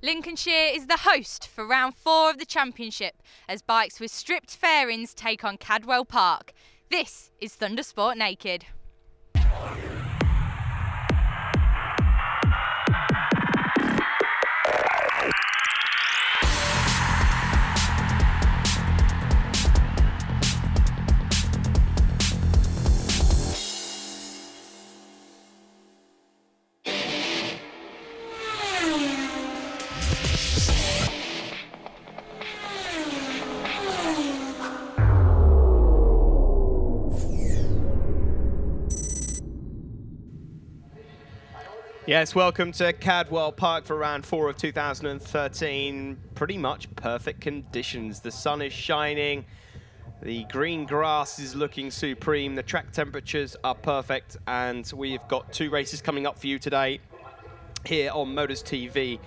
Lincolnshire is the host for round 4 of the championship as bikes with stripped fairings take on Cadwell Park. This is Thundersport Naked. Yes, welcome to Cadwell Park for round 4 of 2013. Pretty much perfect conditions. The sun is shining, the green grass is looking supreme, the track temperatures are perfect, and we've got 2 races coming up for you today here on Motors TV.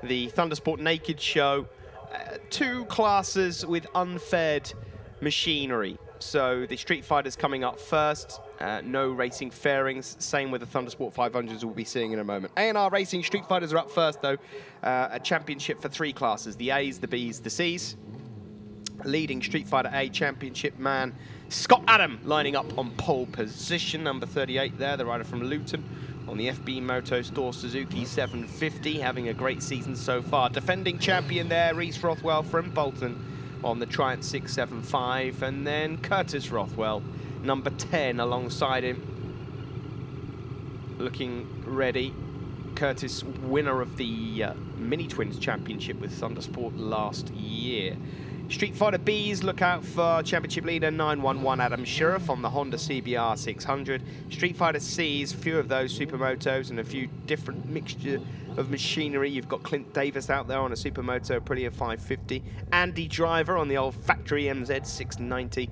The Thundersport Naked show, 2 classes with unfaired machinery. So the Street Fighter's coming up first. No racing fairings. Same with the Thundersport 500s we'll be seeing in a moment. A&R Racing Street Fighters are up first, though. A championship for 3 classes. The A's, the B's, the C's. Leading Street Fighter A championship man, Scott Adam, lining up on pole position. Number 38 there, the rider from Luton. On the FB Moto Store Suzuki 750. Having a great season so far. Defending champion there, Reese Rothwell from Bolton. On the Triumph 675, and then Curtis Rothwell, number 10, alongside him, looking ready. Curtis, winner of the Mini Twins Championship with Thundersport last year. Street Fighter B's, look out for championship leader 911 Adam Sheriff on the Honda CBR 600. Street Fighter C's, a few of those Supermotos and a few different mixture of machinery. You've got Clint Davis out there on a Supermoto Aprilia 550. Andy Driver on the old factory MZ 690.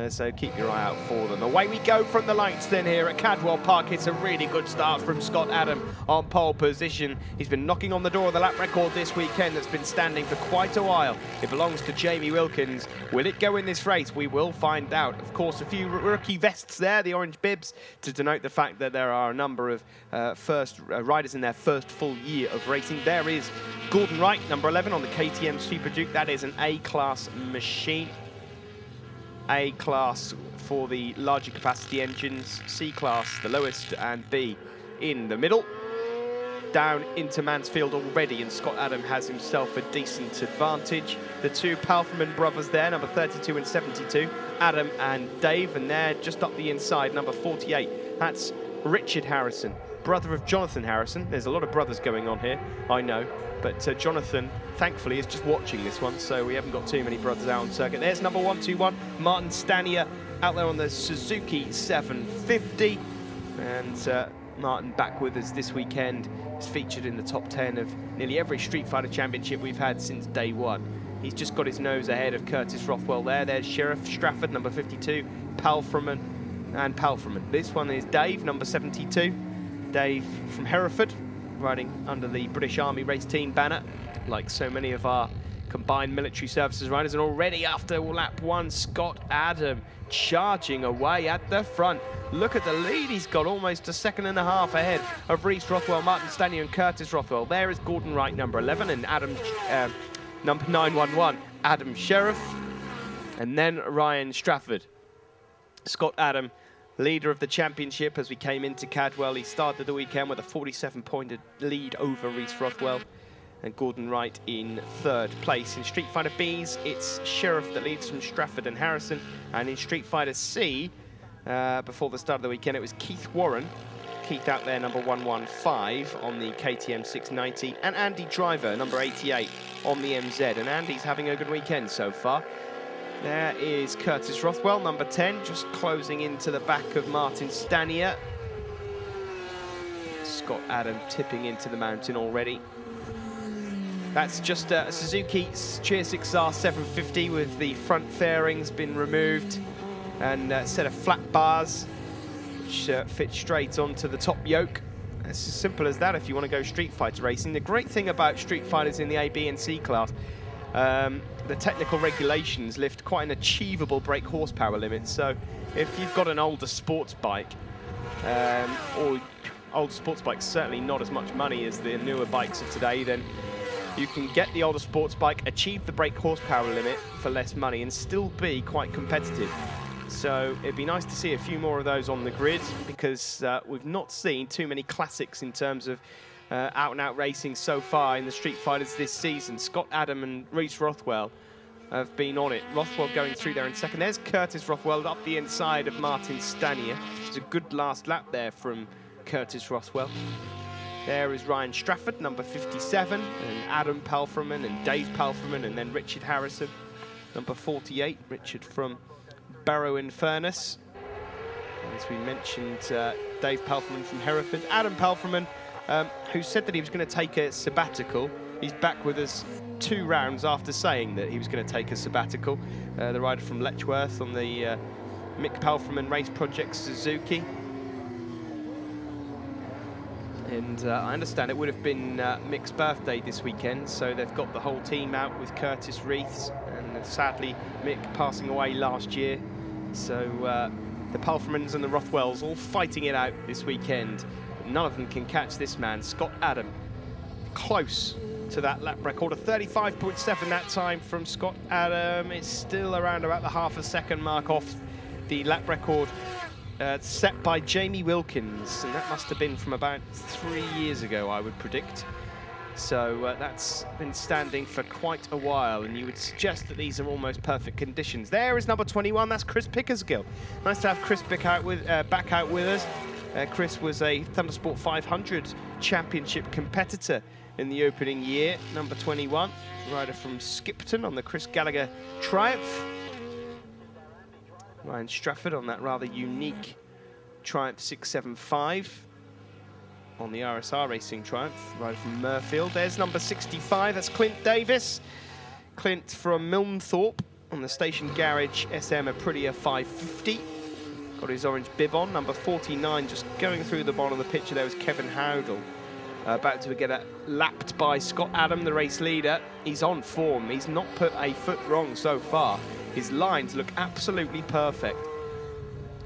So keep your eye out for them. Away we go from the lights then here at Cadwell Park. It's a really good start from Scott Adam on pole position. He's been knocking on the door of the lap record this weekend that's been standing for quite a while. It belongs to Jamie Wilkins. Will it go in this race? We will find out. Of course, a few rookie vests there, the orange bibs, to denote the fact that there are a number of riders in their first full year of racing. There is Gordon Wright, number 11 on the KTM Super Duke. That is an A-class machine. A-class for the larger capacity engines, C-class the lowest, and B in the middle. Down into Mansfield already, and Scott Adam has himself a decent advantage. The 2 Palfreman brothers there, number 32 and 72, Adam and Dave, and they're just up the inside, number 48. That's Richard Harrison, brother of Jonathan Harrison. There's a lot of brothers going on here, I know, but Jonathan, thankfully, is just watching this one, so we haven't got too many brothers out on circuit. There's number 121, Martin Stanier, out there on the Suzuki 750, and Martin back with us this weekend. He's featured in the top 10 of nearly every Street Fighter championship we've had since day 1. He's just got his nose ahead of Curtis Rothwell there. There's Sheriff Strafford, number 52, Palfreman and Palfreman. This one is Dave, number 72. Dave from Hereford, riding under the British Army race team banner, like so many of our combined military services riders. And already after lap 1, Scott Adam charging away at the front. Look at the lead. He's got almost a second and a half ahead of Reese Rothwell, Martin Stanier and Curtis Rothwell. There is Gordon Wright, number 11, and Adam, number 911, Adam Sheriff, and then Ryan Strafford. Scott Adam, leader of the championship as we came into Cadwell. He started the weekend with a 47-point lead over Reese Rothwell, and Gordon Wright in 3rd place. In Street Fighter B's, it's Sheriff that leads from Strafford and Harrison, and in Street Fighter C, before the start of the weekend, it was Keith Warren. Keith out there, number 115 on the KTM 690, and Andy Driver, number 88 on the MZ, and Andy's having a good weekend so far. There is Curtis Rothwell, number 10, just closing into the back of Martin Stanier. Scott Adam tipping into the mountain already. That's just a Suzuki Cheer 6R 750 with the front fairings been removed and a set of flat bars which fit straight onto the top yoke. It's as simple as that if you want to go Street Fighter racing. The great thing about Street Fighters in the A, B and C class, the technical regulations lift quite an achievable brake horsepower limit. So if you've got an older sports bike, or older sports bikes certainly not as much money as the newer bikes of today, then you can get the older sports bike, achieve the brake horsepower limit for less money and still be quite competitive. So it'd be nice to see a few more of those on the grid, because we've not seen too many classics in terms of out-and-out racing so far in the Street Fighters this season. Scott Adam and Reese Rothwell have been on it. Rothwell going through there in second. There's Curtis Rothwell up the inside of Martin Stanier. It's a good last lap there from Curtis Rothwell. There is Ryan Strafford, number 57, and Adam Palfreman and Dave Palfreman, and then Richard Harrison, number 48, Richard from Barrow-in-Furness. As we mentioned, Dave Palfreman from Hereford. Adam Palfreman, who said that he was going to take a sabbatical. He's back with us 2 rounds after saying that he was going to take a sabbatical. The rider from Letchworth on the Mick Palfreman Race Project Suzuki. And I understand it would have been Mick's birthday this weekend, so they've got the whole team out with Curtis Reiths, and sadly Mick passing away last year. So the Palfremans and the Rothwells all fighting it out this weekend. None of them can catch this man, Scott Adam. Close to that lap record, a 35.7 that time from Scott Adam. It's still around about the half a second mark off the lap record set by Jamie Wilkins, and that must have been from about 3 years ago, I would predict. So that's been standing for quite a while, and you would suggest that these are almost perfect conditions. There is number 21, that's Chris Pickersgill. Nice to have Chris back out with us. Chris was a Thundersport 500 championship competitor in the opening year, number 21, rider from Skipton on the Chris Gallagher Triumph. Ryan Strafford on that rather unique Triumph 675 on the RSR Racing Triumph, rider from Murfield. There's number 65, that's Clint Davis. Clint from Milnthorpe on the Station Garage SM Aprilia 550. Got his orange bib on. Number 49, just going through the bottom of the picture there was Kevin Howdle. About to get lapped by Scott Adam, the race leader. He's on form. He's not put a foot wrong so far. His lines look absolutely perfect.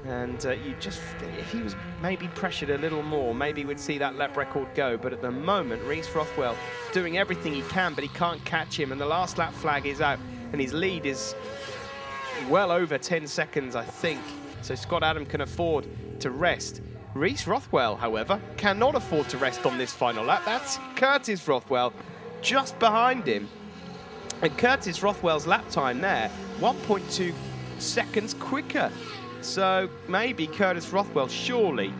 And if he was maybe pressured a little more, maybe we'd see that lap record go. But at the moment, Reese Rothwell doing everything he can, but he can't catch him. And the last lap flag is out, and his lead is well over 10 seconds, I think. So Scott Adam can afford to rest. Reese Rothwell, however, cannot afford to rest on this final lap. That's Curtis Rothwell just behind him. And Curtis Rothwell's lap time there, 1.2 seconds quicker. So maybe Curtis Rothwell, surely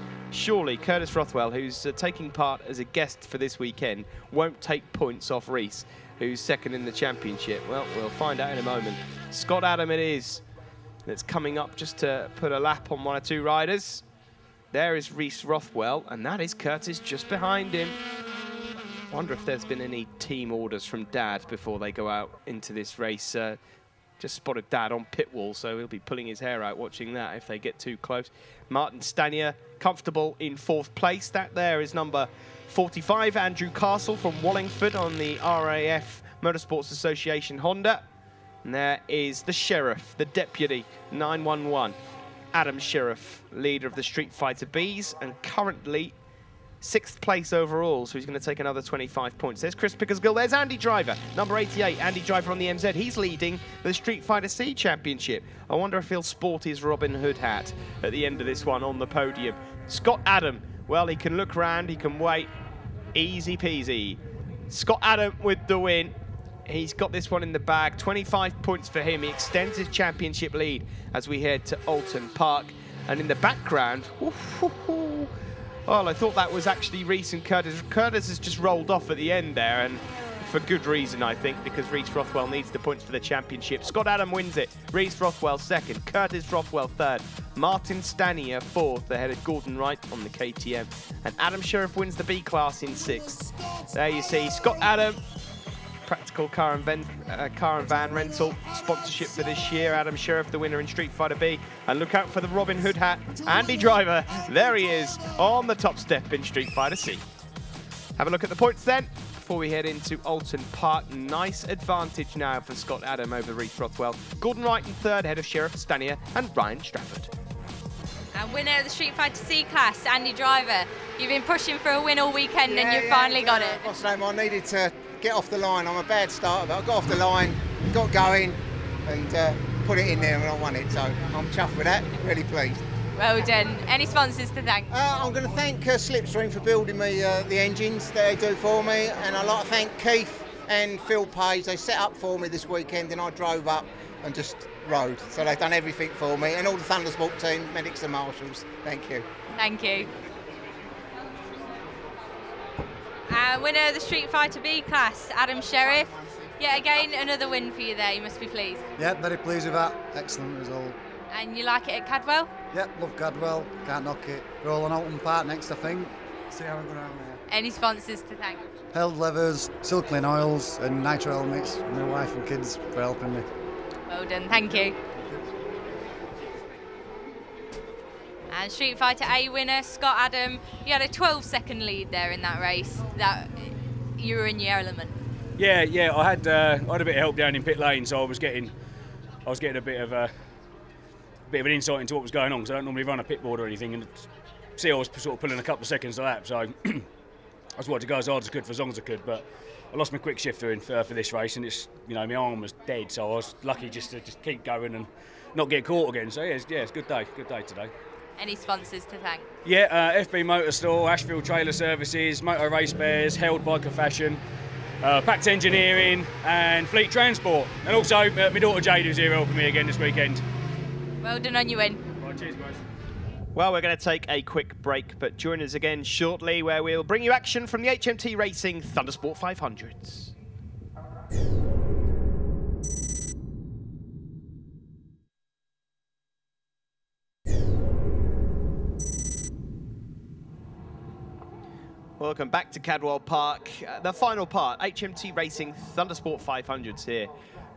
Curtis Rothwell, who's taking part as a guest for this weekend, won't take points off Reese, who's second in the championship. Well, we'll find out in a moment. Scott Adam it is that's coming up just to put a lap on 1 or 2 riders. There is Reese Rothwell, and that is Curtis just behind him. Wonder if there's been any team orders from Dad before they go out into this race. Just spotted Dad on pit wall, so he'll be pulling his hair out watching that if they get too close. Martin Stanier, comfortable in 4th place. That there is number 45, Andrew Castle from Wallingford on the RAF Motorsports Association Honda. And there is the Sheriff, the Deputy, 911. Adam Sheriff, leader of the Street Fighter Bs, and currently 6th place overall, so he's going to take another 25 points. There's Chris Pickersgill, there's Andy Driver, number 88, Andy Driver on the MZ. He's leading the Street Fighter C Championship. I wonder if he'll sport his Robin Hood hat at the end of this one on the podium. Scott Adam, well, he can look round, he can wait, easy peasy. Scott Adam with the win. He's got this one in the bag, 25 points for him. He extends his championship lead as we head to Alton Park. And in the background, well, I thought that was actually Reese and Curtis. Curtis has just rolled off at the end there, and for good reason, I think, because Reese Rothwell needs the points for the championship. Scott Adam wins it. Reese Rothwell 2nd, Curtis Rothwell 3rd, Martin Stanier 4th, ahead of Gordon Wright on the KTM. And Adam Sheriff wins the B class in 6th. There you see Scott Adam. Practical car and van rental sponsorship for this year. Adam Sheriff, the winner in Street Fighter B. And look out for the Robin Hood hat. Andy Driver, there he is on the top step in Street Fighter C. Have a look at the points then before we head into Alton Park. Nice advantage now for Scott Adam over Reese Rothwell. Gordon Wright in 3rd, ahead of Sheriff, Stanier and Ryan Strafford. And winner of the Street Fighter C class, Andy Driver. You've been pushing for a win all weekend and you finally got it. What's the name? I needed to get off the line. I'm a bad starter, but I got off the line, got going, and put it in there, and I won it. So I'm chuffed with that. Really pleased. Well done. Any sponsors to thank? I'm going to thank Slipstream for building me the engines that they do for me, and I'd like to thank Keith and Phil Page. They set up for me this weekend, and I drove up and just rode. So they've done everything for me, and all the Thundersport team, medics and marshals. Thank you. Thank you. Winner of the Street Fighter B class, Adam Sheriff. Yet again, another win for you there. You must be pleased. Yeah, very pleased with that. Excellent result. And you like it at Cadwell? Yep, love Cadwell. Can't knock it. We're all on Alton Park next, I think. See how we go around there. Any sponsors to thank? Held Levers, Silklin Oils and Nitro Helmets. My wife and kids for helping me. Well done, thank you. And Street Fighter A winner, Scott Adam. You had a 12-second lead there in that race. That you were in your element. Yeah, I had a bit of help down in pit lane, so I was getting a bit of an insight into what was going on, because I don't normally run a pit board or anything, and see, I was sort of pulling a couple of seconds a lap, so I just wanted to go as hard as I could for as long as I could, but I lost my quick shifter in for this race, and it's, you know, my arm was dead, so I was lucky just to keep going and not get caught again. So it's a good day today. Any sponsors to thank? Yeah, FB Motor Store, Ashfield Trailer Services, Motor Race Bears, Held Biker Fashion, Pact Engineering and Fleet Transport, and also my daughter Jade, who's here helping me again this weekend. Well done on your win. Right, cheers guys. Well, we're going to take a quick break, but join us again shortly where we'll bring you action from the HMT Racing Thundersport 500s. Welcome back to Cadwell Park. The final part, HMT Racing Thundersport 500s here,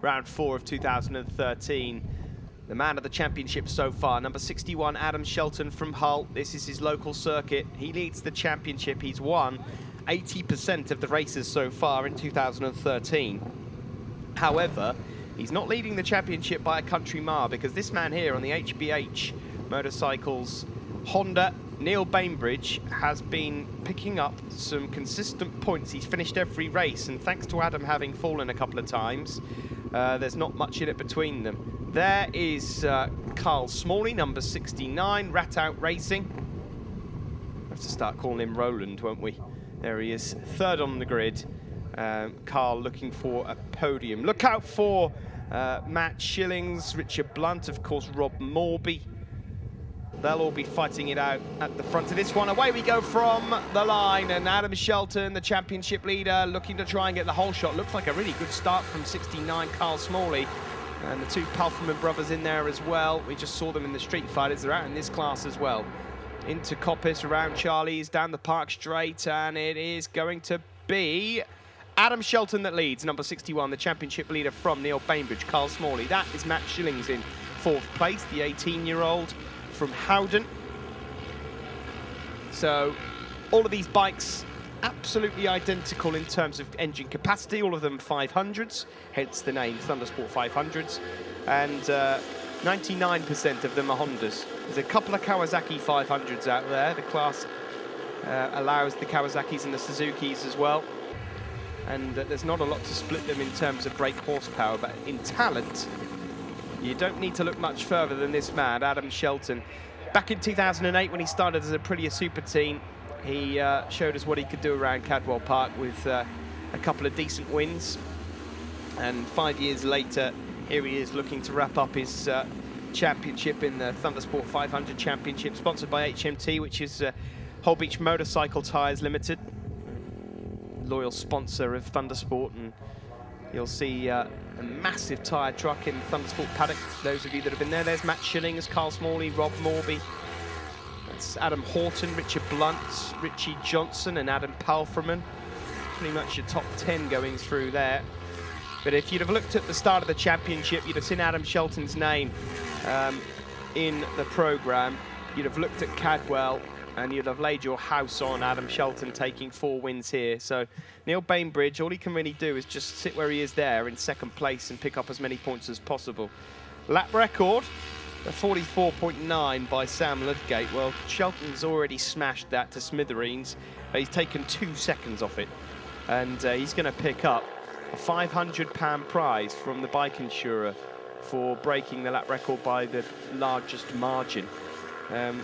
round 4 of 2013. The man of the championship so far, number 61, Adam Shelton from Hull. This is his local circuit. He leads the championship. He's won 80% of the races so far in 2013. However, he's not leading the championship by a country mile, because this man here on the HBH Motorcycles Honda, Neil Bainbridge, has been picking up some consistent points. He's finished every race, and thanks to Adam having fallen a couple of times, there's not much in it between them. There is Carl Smalley, number 69, Rat Out Racing. We'll have to start calling him Roland, won't we? There he is, third on the grid. Carl looking for a podium. Look out for Matt Shillings, Richard Blunt, of course, Rob Morby. They'll all be fighting it out at the front of this one. Away we go from the line, and Adam Shelton, the championship leader, looking to try and get the whole shot. Looks like a really good start from 69, Carl Smalley. And the two Palfreman brothers in there as well. We just saw them in the Street Fighters. They're out in this class as well. Into Coppice, around Charlie's, down the park straight, and it is going to be Adam Shelton that leads, number 61, the championship leader from Neil Bainbridge, Carl Smalley. That is Matt Shillings in 4th place, the 18-year-old from Howden. So all of these bikes absolutely identical in terms of engine capacity, all of them 500s, hence the name Thundersport 500s, and 99% of them are Hondas. There's a couple of Kawasaki 500s out there. The class allows the Kawasaki's and the Suzuki's as well, and there's not a lot to split them in terms of brake horsepower, but in talent, you don't need to look much further than this man, Adam Shelton. Back in 2008, when he started as a Aprilia Super Team, he showed us what he could do around Cadwell Park with a couple of decent wins. And 5 years later, here he is looking to wrap up his championship in the Thundersport 500 Championship, sponsored by HMT, which is Whole Beach Motorcycle Tyres Limited, loyal sponsor of Thundersport. And you'll see a massive tyre truck in Thundersport paddock. Those of you that have been there, there's Matt Shillings, Carl Smalley, Rob Morby. That's Adam Horton, Richard Blunt, Richie Johnson and Adam Palfreman. Pretty much your top 10 going through there. But if you'd have looked at the start of the championship, you'd have seen Adam Shelton's name in the programme. You'd have looked at Cadwell and you'd have laid your house on Adam Shelton taking 4 wins here. So Neil Bainbridge, all he can really do is just sit where he is there in 2nd place and pick up as many points as possible. Lap record, a 44.9 by Sam Ludgate. Well, Shelton's already smashed that to smithereens. He's taken 2 seconds off it. and he's going to pick up a £500 prize from the bike insurer for breaking the lap record by the largest margin.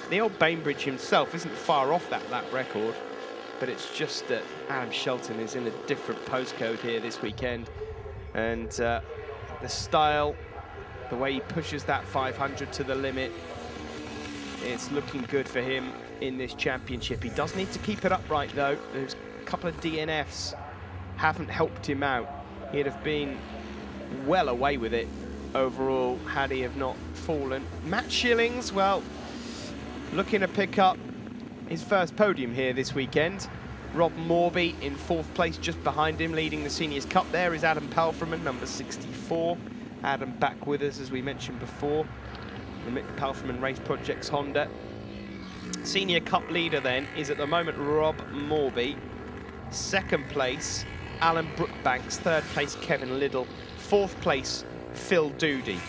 The old Bainbridge himself isn't far off that lap record, but it's just that Adam Shelton is in a different postcode here this weekend, and the style, the way he pushes that 500 to the limit, it's looking good for him in this championship. He does need to keep it upright though. There's a couple of DNFs haven't helped him out. He'd have been well away with it overall had he have not fallen. Matt Shillings, well, looking to pick up his first podium here this weekend. Rob Morby in 4th place, just behind him, leading the Seniors Cup. There is Adam Palfreman, number 64. Adam back with us, as we mentioned before. The Mick Palfreman Race Projects Honda. Senior Cup leader then is at the moment Rob Morby. 2nd place, Alan Brookbanks. 3rd place, Kevin Liddell. 4th place, Phil Doody.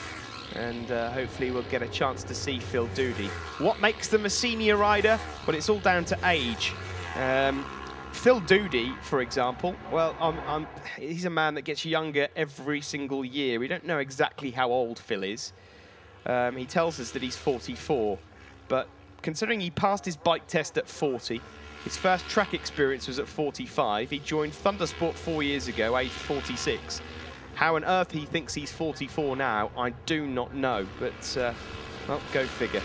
And hopefully we'll get a chance to see Phil Doody. What makes them a senior rider? Well, it's all down to age. Phil Doody, for example, well, he's a man that gets younger every single year. We don't know exactly how old Phil is. He tells us that he's 44, but considering he passed his bike test at 40, his first track experience was at 45, he joined Thundersport 4 years ago, aged 46. How on earth he thinks he's 44 now, I do not know, but, well, go figure.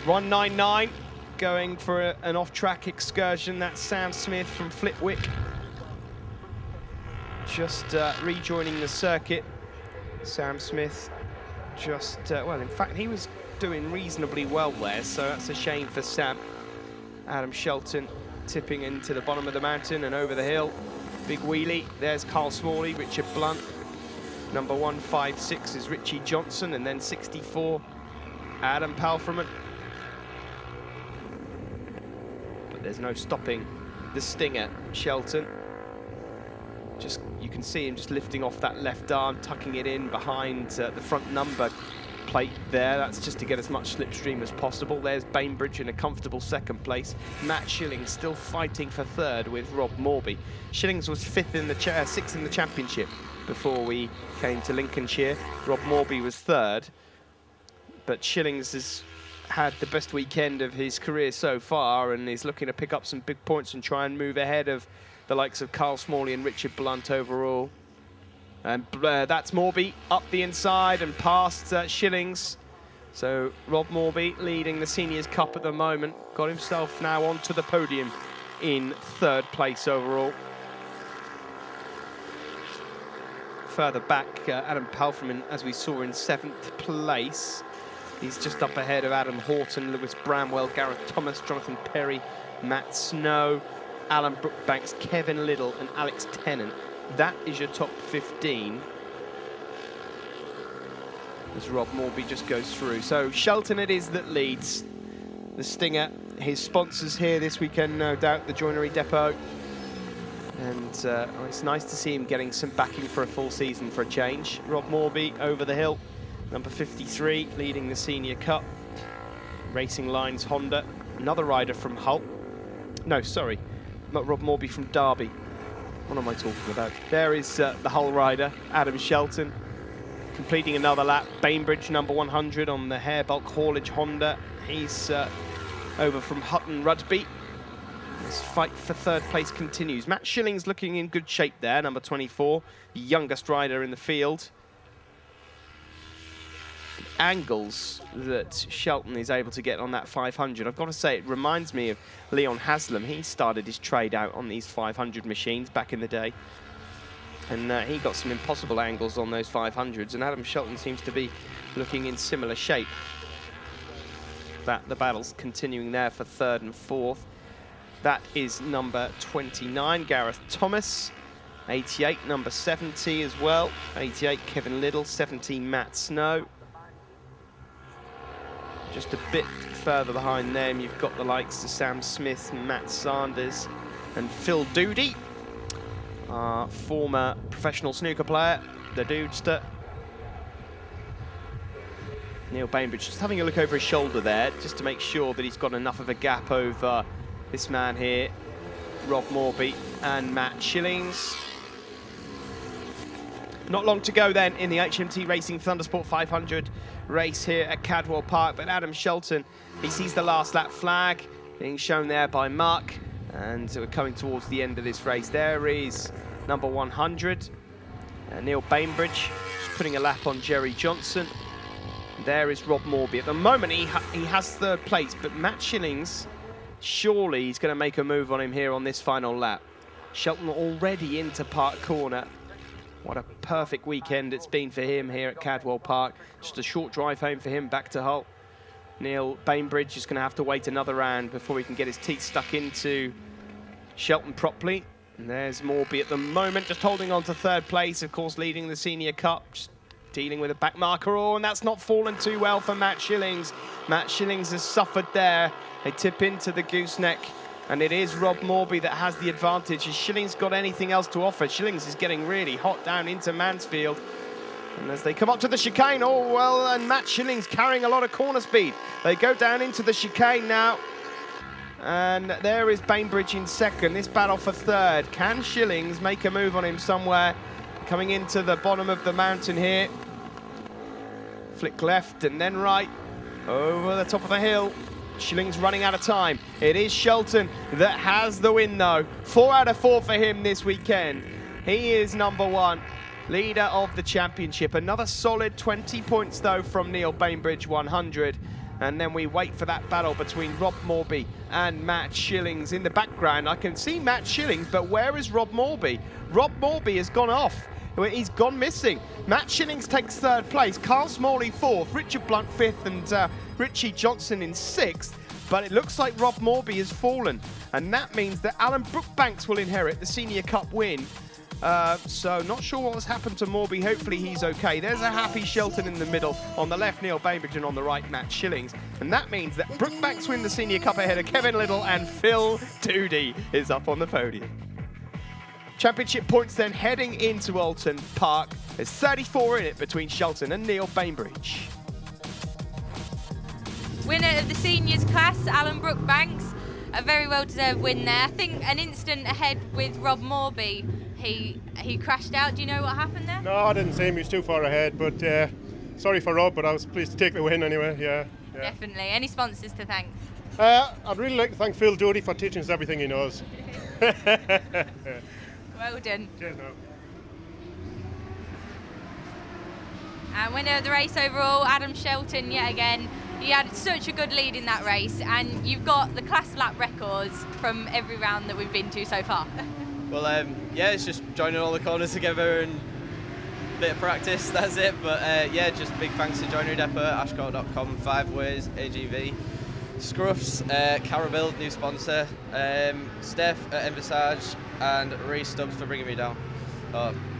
199, going for an off-track excursion. That's Sam Smith from Flitwick. Just rejoining the circuit. Sam Smith just, well, in fact, he was doing reasonably well there, so that's a shame for Sam. Adam Shelton tipping into the bottom of the mountain and over the hill. Big wheelie. There's Carl Smalley, Richard Blunt. Number 156 is Richie Johnson, and then 64, Adam Palfreman. But there's no stopping the Stinger, Shelton. Just, you can see him just lifting off that left arm, tucking it in behind the front number plate there. That's just to get as much slipstream as possible. There's Bainbridge in a comfortable 2nd place. Matt Shillings still fighting for 3rd with Rob Morby. Shillings was 6th in the championship before we came to Lincolnshire. Rob Morby was 3rd, but Shillings has had the best weekend of his career so far and is looking to pick up some big points and try and move ahead of the likes of Carl Smalley and Richard Blunt overall. And that's Morby up the inside and past Shillings. So Rob Morby leading the Seniors Cup at the moment. Got himself now onto the podium in 3rd place overall. Further back, Adam Palfreman, as we saw, in 7th place. He's just up ahead of Adam Horton, Lewis Bramwell, Gareth Thomas, Jonathan Perry, Matt Snow, Alan Brookbanks, Kevin Liddell and Alex Tennant. That is your top 15. As Rob Morby just goes through. So Shelton it is that leads the Stinger. His sponsors here this weekend, no doubt, the Joinery Depot. And it's nice to see him getting some backing for a full season for a change. Rob Morby over the hill, number 53, leading the Senior Cup. Racing Lines Honda, another rider from Hull. No, sorry, not Rob Morby, from Derby. What am I talking about? There is the Hull rider, Adam Shelton, completing another lap. Bainbridge, number 100 on the Hare Bulk Haulage Honda. He's over from Hutton Rugby. This fight for 3rd place continues. Matt Shillings looking in good shape there, number 24, the youngest rider in the field. The angles that Shelton is able to get on that 500, I've got to say, it reminds me of Leon Haslam. He started his trade out on these 500 machines back in the day. And he got some impossible angles on those 500s, and Adam Shelton seems to be looking in similar shape. The battle's continuing there for 3rd and 4th. That is number 29, Gareth Thomas. 88, number 70 as well. 88, Kevin Liddell. 17, Matt Snow. Just a bit further behind them, you've got the likes of Sam Smith and Matt Sanders and Phil Doody, our former professional snooker player, the Dudester. Neil Bainbridge just having a look over his shoulder there, just to make sure that he's got enough of a gap over this man here, Rob Morby and Matt Shillings. Not long to go then in the HMT Racing Thundersport 500 race here at Cadwell Park, but Adam Shelton, he sees the last lap flag being shown there by Mark, and we're coming towards the end of this race. There is number 100, Neil Bainbridge, just putting a lap on Jerry Johnson. There is Rob Morby. At the moment, he has third place, but Matt Shillings, surely he's going to make a move on him here on this final lap. Shelton already into Park Corner. What a perfect weekend it's been for him here at Cadwell Park. Just a short drive home for him back to Hull. Neil Bainbridge is going to have to wait another round before he can get his teeth stuck into Shelton properly. And there's Morby at the moment, just holding on to third place, of course, leading the Senior Cup. Just dealing with a back marker, and that's not fallen too well for Matt Shillings. Matt Shillings has suffered there. They tip into the gooseneck, and it is Rob Morby that has the advantage. Has Shillings got anything else to offer? Shillings is getting really hot down into Mansfield. And as they come up to the chicane, oh well, and Matt Shillings carrying a lot of corner speed. They go down into the chicane now. And there is Bainbridge in second. This battle for third. Can Shillings make a move on him somewhere? Coming into the bottom of the mountain here. Flick left and then right. Over the top of the hill. Shillings running out of time. It is Shelton that has the win though. 4 out of 4 for him this weekend. He is number 1. Leader of the championship. Another solid 20 points though from Neil Bainbridge, 100. And then we wait for that battle between Rob Morby and Matt Shillings. In the background, I can see Matt Shillings, but where is Rob Morby? Rob Morby has gone off. He's gone missing. Matt Shillings takes third place. Carl Smalley fourth. Richard Blunt fifth, and Richie Johnson in sixth. But it looks like Rob Morby has fallen. And that means that Alan Brookbanks will inherit the Senior Cup win. So not sure what has happened to Morby. Hopefully he's okay. There's a happy Shelton in the middle. On the left, Neil Bainbridge, and on the right, Matt Shillings. And that means that Brookbanks win the Senior Cup ahead of Kevin Little, and Phil Doody is up on the podium. Championship points then heading into Alton Park. There's 34 in it between Shelton and Neil Bainbridge. Winner of the seniors class, Alan Brookbanks. A very well-deserved win there. I think an instant ahead with Rob Morby. He crashed out. Do you know what happened there? No, I didn't see him. He was too far ahead. But sorry for Rob, but I was pleased to take the win anyway. Yeah. Definitely. Any sponsors to thank? I'd really like to thank Phil Doody for teaching us everything he knows. Well done. Cheers now. And winner of the race overall, Adam Shelton, yet again. You had such a good lead in that race, and you've got the class lap records from every round that we've been to so far. Well, yeah, it's just joining all the corners together and a bit of practice, that's it. But yeah, just big thanks to Joinery Depot, ashcourt.com, 5 Ways, AGV, Scruffs, Carabill, new sponsor, Steph at Envisage, and Reece Stubbs for bringing me down.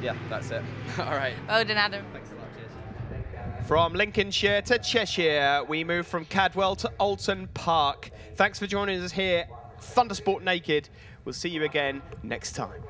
Yeah, that's it. All right. Well done, Adam. Thanks a lot, cheers. From Lincolnshire to Cheshire, we move from Cadwell to Alton Park. Thanks for joining us here, Thundersport Naked. We'll see you again next time.